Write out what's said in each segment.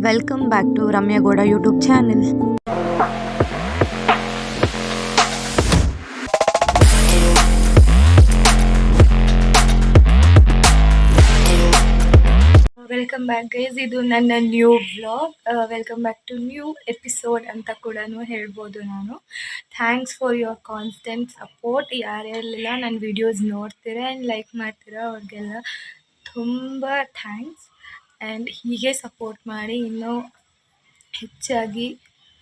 Welcome back to Ramya Goda YouTube channel. Welcome back guys, ಇದು ನನ್ನ new vlog. Welcome back to new episode ಅಂತ ಕೂಡ ಹೇಳ್ಬೋದು ನಾನು. Thanks for your constant support. ಯಾರೆಲ್ಲ ನನ್ನ ವಿಡಿಯೋಸ್ ನೋಡ್ತೀರಾ ಆ್ಯಂಡ್ ಲೈಕ್ ಮಾಡ್ತೀರಾ ಅವ್ರಿಗೆಲ್ಲ ತುಂಬ ಥ್ಯಾಂಕ್ಸ್. ಆ್ಯಂಡ್ ಹೀಗೆ ಸಪೋರ್ಟ್ ಮಾಡಿ, ಇನ್ನೂ ಹೆಚ್ಚಾಗಿ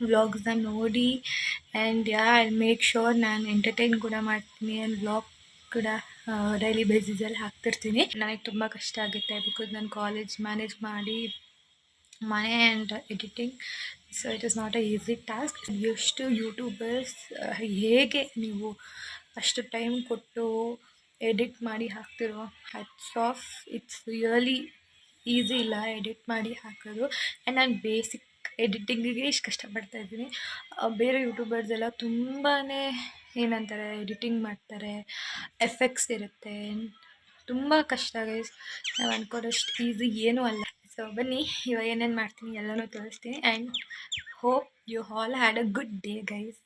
ವ್ಲಾಗ್ಸ್ನ ನೋಡಿ. ಆ್ಯಂಡ್ ಐ ಮೇಕ್ ಶೋರ್ ನಾನು ಎಂಟರ್ಟೈನ್ ಕೂಡ ಮಾಡ್ತೀನಿ ಆ್ಯಂಡ್ ವ್ಲಾಗ್ ಕೂಡ ಡೈಲಿ ಬೇಸಿಸಲ್ಲಿ ಹಾಕ್ತಿರ್ತೀನಿ. ನನಗೆ ತುಂಬ ಕಷ್ಟ ಆಗುತ್ತೆ ಬಿಕಾಸ್ ನಾನು ಕಾಲೇಜ್ ಮ್ಯಾನೇಜ್ ಮಾಡಿ ಮನೆ and editing, so it is not a easy task. ಎಷ್ಟು ಯೂಟ್ಯೂಬರ್ಸ್ ಹೇಗೆ ನೀವು ಅಷ್ಟು ಟೈಮ್ ಕೊಟ್ಟು ಎಡಿಟ್ ಮಾಡಿ ಹಾಕ್ತಿರೋ, hats off. It's really easy ಇಲ್ಲ ಎಡಿಟ್ ಮಾಡಿ ಹಾಕೋದು. ಆ್ಯಂಡ್ ನಾನು ಬೇಸಿಕ್ ಎಡಿಟಿಂಗಿಗೆ ಇಷ್ಟು ಕಷ್ಟಪಡ್ತಾ ಇದ್ದೀನಿ. ಬೇರೆ ಯೂಟ್ಯೂಬರ್ಸ್ ಎಲ್ಲ ತುಂಬಾ ಏನಂತಾರೆ ಎಡಿಟಿಂಗ್ ಮಾಡ್ತಾರೆ, ಎಫೆಕ್ಟ್ಸ್ ಇರುತ್ತೆ, ತುಂಬ ಕಷ್ಟ ಗೈಸ್. ನಾವು ಅಂದ್ಕೊಡೋಷ್ಟು ಈಸಿ ಏನೂ ಅಲ್ಲ. ಸೊ ಬನ್ನಿ, ಇವಾಗ ಏನೇನು ಮಾಡ್ತೀನಿ ಎಲ್ಲನೂ ತೋರಿಸ್ತೀನಿ. And hope you all had a good day guys.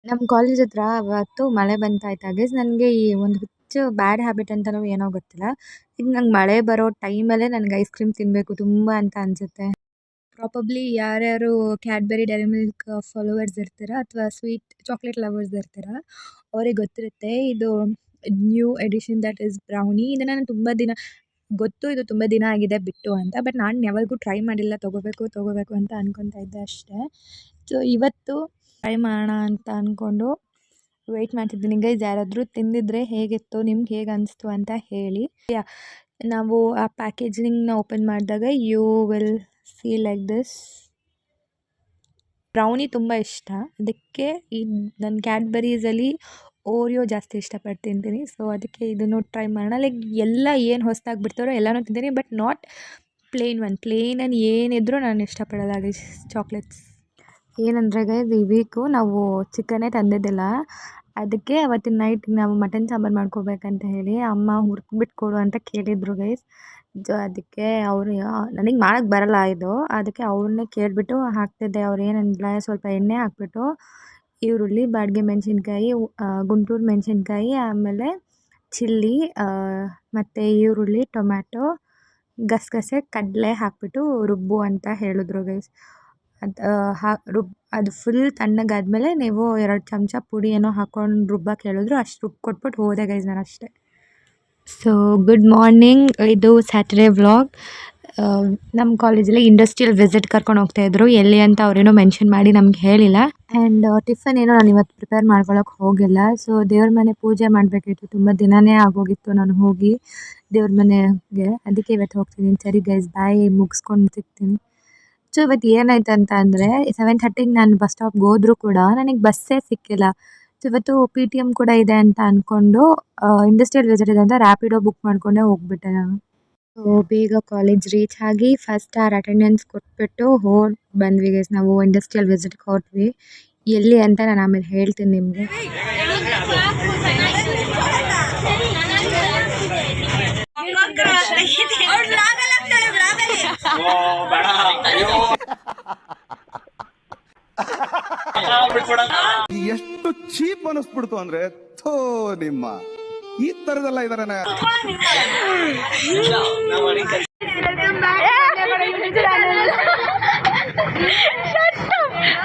ನಮ್ಮ ಕಾಲೇಜ್ ಹತ್ರ ಅವತ್ತು ಮಳೆ ಬಂತಾಯ್ತಾ ಗೈಸ್. ನನಗೆ ಈ ಒಂದು ಹುಚ್ಚು ಬ್ಯಾಡ್ ಹ್ಯಾಬಿಟ್ ಅಂತಲೂ ಏನೋ ಗೊತ್ತಿಲ್ಲ, ಈಗ ನಂಗೆ ಮಳೆ ಬರೋ ಟೈಮಲ್ಲೇ ನನಗೆ ಐಸ್ ಕ್ರೀಮ್ ತಿನ್ನಬೇಕು ತುಂಬ ಅಂತ ಅನಿಸುತ್ತೆ. ಪ್ರಾಬಬ್ಲಿ ಯಾರ್ಯಾರು ಕ್ಯಾಡ್ಬರಿ ಡೈರಿ ಮಿಲ್ಕ್ ಫಾಲೋವರ್ಸ್ ಇರ್ತೀರ ಅಥವಾ ಸ್ವೀಟ್ ಚಾಕ್ಲೇಟ್ ಲವರ್ಸ್ ಇರ್ತೀರ ಅವ್ರಿಗೆ ಗೊತ್ತಿರುತ್ತೆ. ಇದು new edition that is brownie. ಇದನ್ನು ನಾನು ತುಂಬ ದಿನ ಗೊತ್ತು, ಇದು ತುಂಬ ದಿನ ಆಗಿದೆ ಬಿಟ್ಟು ಅಂತ. ಬಟ್ ನಾನು ಯಾವಾಗೂ ಟ್ರೈ ಮಾಡಿಲ್ಲ, ತೊಗೋಬೇಕು ಅಂತ ಅನ್ಕೊತಾ ಇದ್ದೆ ಅಷ್ಟೇ. ಸೊ ಇವತ್ತು ಟ್ರೈ ಮಾಡೋಣ ಅಂತ ಅಂದ್ಕೊಂಡು ವೆಯ್ಟ್ ಮಾಡ್ತಿದ್ದೀನಿ ಗೈಸ್. ಯಾರಾದರೂ ತಿಂದಿದ್ರೆ ಹೇಗಿತ್ತು, ನಿಮ್ಗೆ ಹೇಗೆ ಅನಿಸ್ತು ಅಂತ ಹೇಳಿ. ನಾವು ಆ ಪ್ಯಾಕೇಜಿಂಗ್ನ ಓಪನ್ ಮಾಡಿದಾಗ you will see like this. Brownie ತುಂಬ ಇಷ್ಟ, ಅದಕ್ಕೆ ಈ ನನ್ನ ಕ್ಯಾಡ್ಬರೀಸಲ್ಲಿ ಓರಿಯೋ ಜಾಸ್ತಿ ಇಷ್ಟಪಟ್ಟು ತಿಂತೀನಿ. ಸೊ ಅದಕ್ಕೆ ಇದನ್ನು ಟ್ರೈ ಮಾಡೋಣ. ಲೈಕ್ ಎಲ್ಲ ಏನು ಹೊಸದಾಗಿ ಬಿಡ್ತಾರೋ ಎಲ್ಲನೂ ತಿಂತೀನಿ, ಬಟ್ ನಾಟ್ ಪ್ಲೇನನ್ನು ಏನಿದ್ರೂ ನಾನು ಇಷ್ಟಪಡೋಲ್ಲ ಗೈಸ್ ಚಾಕ್ಲೇಟ್ಸ್. ಏನಂದರೆ ಗೈಸ್, ಈ ವೀಕು ನಾವು ಚಿಕನ್ನೇ ತಂದಿದ್ದಿಲ್ಲ, ಅದಕ್ಕೆ ಅವತ್ತಿನ ನೈಟ್ ನಾವು ಮಟನ್ ಸಾಂಬಾರು ಮಾಡ್ಕೋಬೇಕಂತ ಹೇಳಿ ಅಮ್ಮ ಹುರ್ದ್ಬಿಟ್ಟು ಕೊಡು ಅಂತ ಕೇಳಿದರು ಗೈಸ್. ಅದಕ್ಕೆ ಅವರು ನನಗೆ ಮಾಡೋಕ್ಕೆ ಬರಲ್ಲ ಇದು, ಅದಕ್ಕೆ ಅವ್ರನ್ನೇ ಕೇಳಿಬಿಟ್ಟು ಹಾಕ್ತಿದ್ದೆ. ಅವ್ರು ಏನಂದಿಲ್ಲ, ಸ್ವಲ್ಪ ಎಣ್ಣೆ ಹಾಕ್ಬಿಟ್ಟು ಈರುಳ್ಳಿ, ಬಾಡಿಗೆ ಮೆಣಸಿನ್ಕಾಯಿ, ಗುಂಟೂರು ಮೆಣಸಿನ್ಕಾಯಿ, ಆಮೇಲೆ ಚಿಲ್ಲಿ ಮತ್ತು ಈರುಳ್ಳಿ, ಟೊಮ್ಯಾಟೊ, ಗಸಗಸೆ, ಕಡಲೆ ಹಾಕ್ಬಿಟ್ಟು ರುಬ್ಬು ಅಂತ ಹೇಳಿದ್ರು ಗೈಸ್. ಅದು ಫುಲ್ ತಣ್ಣಗಾದ್ಮೇಲೆ ನೀವು 2 ಚಮಚ ಪುಡಿ ಏನೋ ಹಾಕ್ಕೊಂಡು ರುಬ್ಬಕ್ಕೆ ಹೇಳಿದ್ರು, ಅಷ್ಟು ರುಬ್ಬಿ ಕೊಟ್ಬಿಟ್ಟು ಹೋದೆ ಗೈಸ್ ನಾನು ಅಷ್ಟೇ. ಸೊ ಗುಡ್ ಮಾರ್ನಿಂಗ್, ಇದು ಸ್ಯಾಟರ್ಡೇ ವ್ಲಾಗ್. ನಮ್ಮ ಕಾಲೇಜಲ್ಲಿ ಇಂಡಸ್ಟ್ರಿಯಲ್ ವಿಸಿಟ್ ಕರ್ಕೊಂಡು ಹೋಗ್ತಾಯಿದ್ರು, ಎಲ್ಲಿ ಅಂತ ಅವರೇನೋ ಮೆನ್ಷನ್ ಮಾಡಿ ನಮ್ಗೆ ಹೇಳಿಲ್ಲ. ಆ್ಯಂಡ್ ಟಿಫನ್ ಏನೋ ನಾನು ಇವತ್ತು ಪ್ರಿಪೇರ್ ಮಾಡ್ಕೊಳಕ್ಕೆ ಹೋಗಿಲ್ಲ. ಸೊ ದೇವ್ರ ಮನೆ ಪೂಜೆ ಮಾಡಬೇಕಿತ್ತು, ತುಂಬ ದಿನವೇ ಆಗೋಗಿತ್ತು ನಾನು ಹೋಗಿ ದೇವ್ರ ಮನೆಗೆ, ಅದಕ್ಕೆ ಇವತ್ತು ಹೋಗ್ತಿದ್ದೀನಿ. ಸರಿ ಗೈಸ್, ಬಾಯ್, ಮುಗಿಸ್ಕೊಂಡು ಸಿಗ್ತೀನಿ. ಸೊ ಇವತ್ತು ಏನಾಯ್ತು ಅಂತ ಅಂದರೆ 7:30ಗೆ ನಾನು ಬಸ್ ಸ್ಟಾಪ್ಗೆ ಹೋದರೂ ಕೂಡ ನನಗೆ ಬಸ್ಸೇ ಸಿಕ್ಕಿಲ್ಲ. ಸೊ ಇವತ್ತು PTM ಕೂಡ ಇದೆ ಅಂತ ಅಂದ್ಕೊಂಡು ಇಂಡಸ್ಟ್ರಿಯಲ್ ವಿಸಿಟ್ ಇದೆ ಅಂತ ರ್ಯಾಪಿಡೋ ಬುಕ್ ಮಾಡಿಕೊಂಡೇ ಹೋಗ್ಬಿಟ್ಟೆ ನಾನು. ಸೊ ಬೇಗ ಕಾಲೇಜ್ ರೀಚ್ ಆಗಿ ಫಸ್ಟ್ ಅವರ್ ಅಟೆಂಡೆನ್ಸ್ ಕೊಟ್ಬಿಟ್ಟು ಬಂದ್ವಿ ಗೈಸ್. ನಾವು ಇಂಡಸ್ಟ್ರಿಯಲ್ ವಿಸಿಟ್ಗೆ ಹೊರಟ್ವಿ. ಎಲ್ಲಿ ಅಂತ ನಾನು ಆಮೇಲೆ ಹೇಳ್ತೀನಿ ನಿಮಗೆ. ಎಷ್ಟು ಚೀಪ್ ಅನಿಸ್ಬಿಡ್ತು ಅಂದ್ರೆ, ಥೋ ನಿಮ್ಮ ಈ ತರದೆಲ್ಲ ಇದಾರೆ.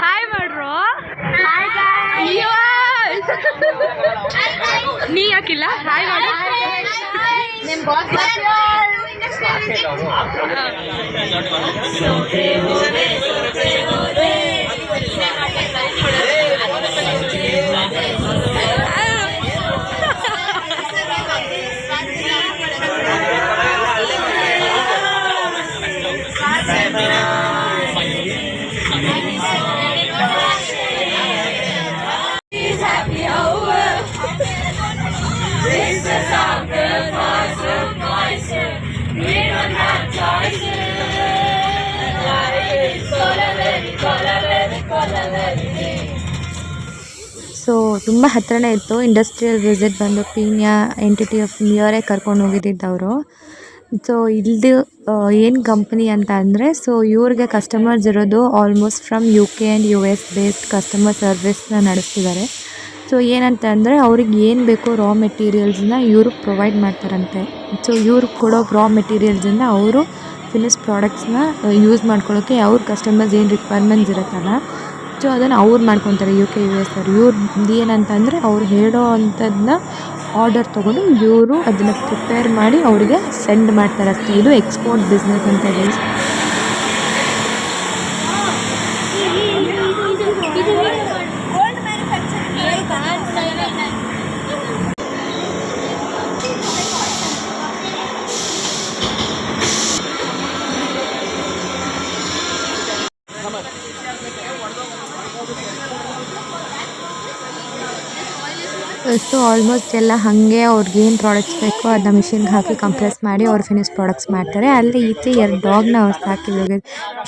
ಹಾಯ್ ಮಾಡ್ರು, ನೀ ಯಾಕಿಲ್ಲ ಹಾಯ್ ಮಾಡು. ಸೊ ತುಂಬ ಹತ್ರನೇ ಇತ್ತು ಇಂಡಸ್ಟ್ರಿಯಲ್ ವಿಸಿಟ್. ಬಂದು ಪೀಣ್ಯ ಎಂಟಿಟಿ ಆಫ್ ನಿಯರೇ ಕರ್ಕೊಂಡು ಹೋಗಿದ್ದಿದ್ದವರು. ಸೊ ಇಲ್ದು ಏನು ಕಂಪ್ನಿ ಅಂತ ಅಂದರೆ, ಸೊ ಇವ್ರಿಗೆ ಕಸ್ಟಮರ್ಸ್ ಇರೋದು almost from UK and US based customer ಸರ್ವಿಸ್ನ ನಡೆಸ್ತಿದ್ದಾರೆ. ಸೊ ಏನಂತ ಅಂದರೆ ಅವ್ರಿಗೆ ಏನು ಬೇಕೋ ರಾ ಮೆಟೀರಿಯಲ್ಸ್ನ ಇವರು ಪ್ರೊವೈಡ್ ಮಾಡ್ತಾರಂತೆ. ಸೊ ಇವ್ರು ಕೊಡೋ ರಾ ಮೆಟೀರಿಯಲ್ಸಿಂದ ಅವರು ಫಿನಿಶ್ ಪ್ರಾಡಕ್ಟ್ಸ್ನ ಯೂಸ್ ಮಾಡ್ಕೊಳ್ಳೋಕ್ಕೆ ಅವ್ರ ಕಸ್ಟಮರ್ಸ್ ಏನು ರಿಕ್ವೈರ್ಮೆಂಟ್ಸ್ ಇರುತ್ತಲ್ಲ, ಸೊ ಅದನ್ನು ಅವ್ರು ಮಾಡ್ಕೊತಾರೆ UK US ಅವರು. ಇವ್ರದ್ದು ಏನಂತಂದರೆ ಅವ್ರು ಹೇಳೋ ಅಂಥದ್ದನ್ನ ಆರ್ಡರ್ ತೊಗೊಂಡು ಇವರು ಅದನ್ನು ಪ್ರಿಪೇರ್ ಮಾಡಿ ಅವರಿಗೆ ಸೆಂಡ್ ಮಾಡ್ತಾರೆ ಅಷ್ಟೇ. ಇದು ಎಕ್ಸ್ಪೋರ್ಟ್ ಬಿಸ್ನೆಸ್ ಅಂತ ಹೇಳಿ. ಸೊ ಆಲ್ಮೋಸ್ಟ್ ಎಲ್ಲ ಹಾಗೆ ಅವ್ರಿಗೆ ಏನು ಪ್ರಾಡಕ್ಟ್ಸ್ ಬೇಕೋ ಅದನ್ನ ಮಿಷಿನ್ಗೆ ಹಾಕಿ ಕಂಪ್ರೆಸ್ ಮಾಡಿ ಅವ್ರು ಫಿನಿಶ್ ಪ್ರಾಡಕ್ಟ್ಸ್ ಮಾಡ್ತಾರೆ. ಅಲ್ಲಿ ಈಚೆ 2 ಡಾಗ್ನ ಅವ್ರು ಸಾಕಿದ್ದಾರೆ.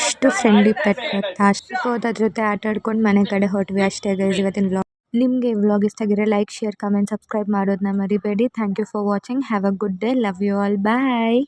ಇಷ್ಟು ಫ್ರೆಂಡ್ಲಿ ಪೆಟ್ ಗೊತ್ತಾ, ಅಷ್ಟು ಅದ್ರ ಜೊತೆ ಆಟ ಆಡ್ಕೊಂಡು ಮನೆ ಕಡೆ ಹೊರಟ್ವಿ ಅಷ್ಟೇ ಗೈಸ್ ಇವತ್ತಿನ ವ್ಲಾಗ್. ನಿಮಗೆ ವ್ಲಾಗ್ ಇಷ್ಟ ಆಗಿದ್ರೆ ಲೈಕ್, ಶೇರ್, ಕಮೆಂಟ್, ಸಬ್ಸ್ಕ್ರೈಬ್ ಮಾಡೋದನ್ನ ಮರಿಬೇಡಿ. Thank you for watching. Have a good day. Love you all. Bye.